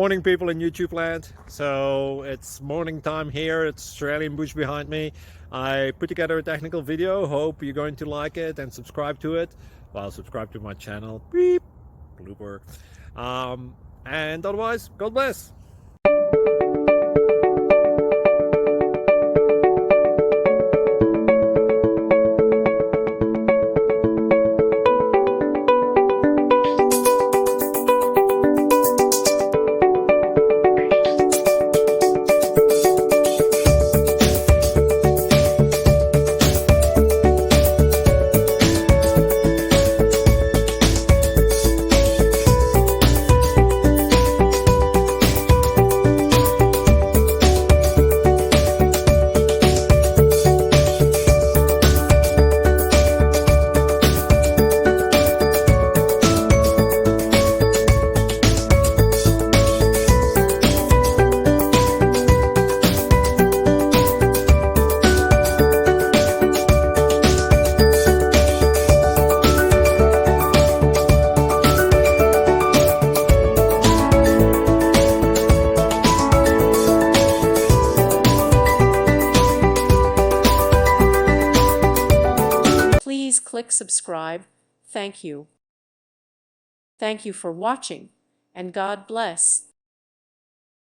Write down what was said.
Morning people in YouTube land. So it's morning time here. It's Australian bush behind me. I put together a technical video. Hope you're going to like it and subscribe to it. Well, subscribe to my channel. Beep. Blooper. And otherwise, God bless. Please click subscribe. Thank you. Thank you for watching, and God bless.